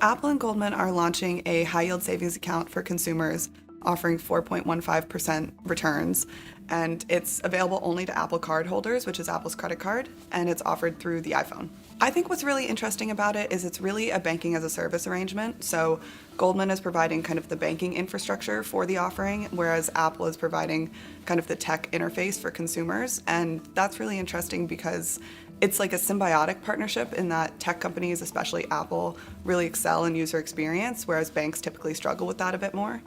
Apple and Goldman are launching a high-yield savings account for consumers, offering 4.15% returns, and it's available only to Apple Card holders, which is Apple's credit card, and it's offered through the iPhone. I think what's really interesting about it is it's really a banking as a service arrangement. So Goldman is providing kind of the banking infrastructure for the offering, whereas Apple is providing kind of the tech interface for consumers. And that's really interesting because it's like a symbiotic partnership in that tech companies, especially Apple, really excel in user experience, whereas banks typically struggle with that a bit more.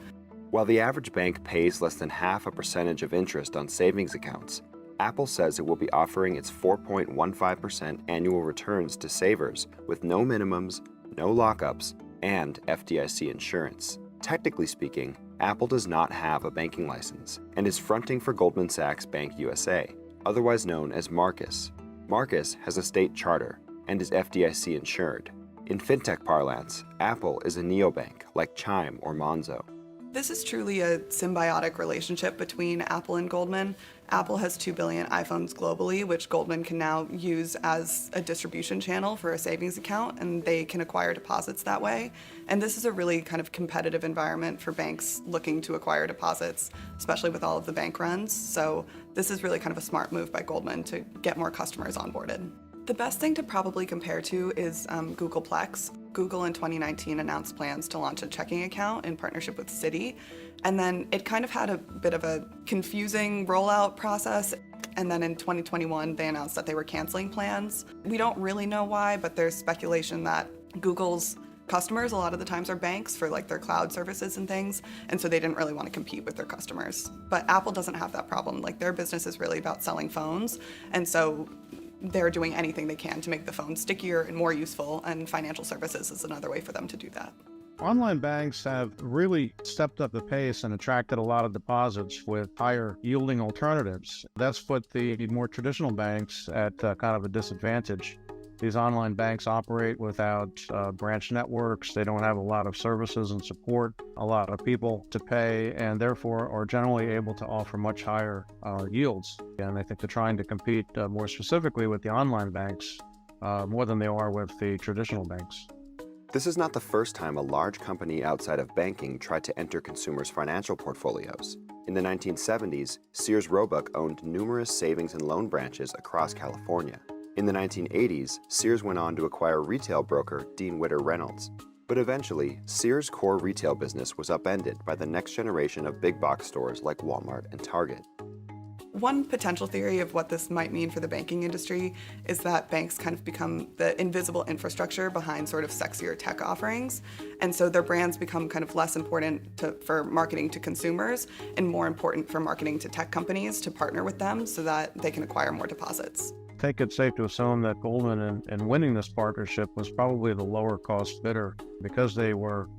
While the average bank pays less than half a percentage of interest on savings accounts, Apple says it will be offering its 4.15% annual returns to savers with no minimums, no lockups, and FDIC insurance. Technically speaking, Apple does not have a banking license and is fronting for Goldman Sachs Bank USA, otherwise known as Marcus. Marcus has a state charter and is FDIC insured. In fintech parlance, Apple is a neobank like Chime or Monzo. This is truly a symbiotic relationship between Apple and Goldman. Apple has 2 billion iPhones globally, which Goldman can now use as a distribution channel for a savings account, and they can acquire deposits that way. And this is a really kind of competitive environment for banks looking to acquire deposits, especially with all of the bank runs. So this is really kind of a smart move by Goldman to get more customers onboarded. The best thing to probably compare to is Google Plex. Google in 2019 announced plans to launch a checking account in partnership with Citi, and then it kind of had a bit of a confusing rollout process, and then in 2021 they announced that they were canceling plans. We don't really know why, but there's speculation that Google's customers a lot of the times are banks for like their cloud services and things, and so they didn't really want to compete with their customers. But Apple doesn't have that problem. Like, their business is really about selling phones, and so they're doing anything they can to make the phone stickier and more useful, and financial services is another way for them to do that. Online banks have really stepped up the pace and attracted a lot of deposits with higher yielding alternatives. That's put the more traditional banks at kind of a disadvantage. These online banks operate without branch networks. They don't have a lot of services and support, a lot of people to pay, and therefore are generally able to offer much higher yields. And I think they're trying to compete more specifically with the online banks more than they are with the traditional banks. This is not the first time a large company outside of banking tried to enter consumers' financial portfolios. In the 1970s, Sears Roebuck owned numerous savings and loan branches across California. In the 1980s, Sears went on to acquire retail broker Dean Witter Reynolds. But eventually, Sears' core retail business was upended by the next generation of big box stores like Walmart and Target. One potential theory of what this might mean for the banking industry is that banks kind of become the invisible infrastructure behind sort of sexier tech offerings. And so their brands become kind of less important for marketing to consumers and more important for marketing to tech companies to partner with them so that they can acquire more deposits. I think it's safe to assume that Goldman, in winning this partnership, was probably the lower cost bidder because they were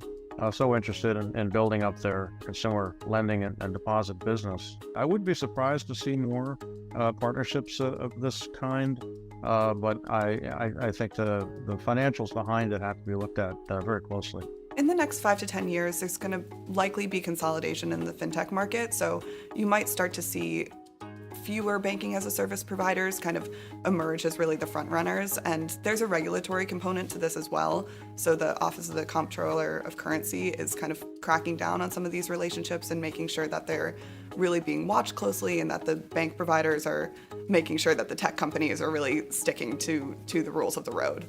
so interested in building up their consumer lending and deposit business. I would be surprised to see more partnerships of this kind, but I think the financials behind it have to be looked at very closely. In the next 5 to 10 years, there's going to likely be consolidation in the fintech market, so you might start to see fewer banking as a service providers kind of emerge as really the front runners, and there's a regulatory component to this as well. So the Office of the Comptroller of Currency is kind of cracking down on some of these relationships and making sure that they're really being watched closely, and that the bank providers are making sure that the tech companies are really sticking to the rules of the road.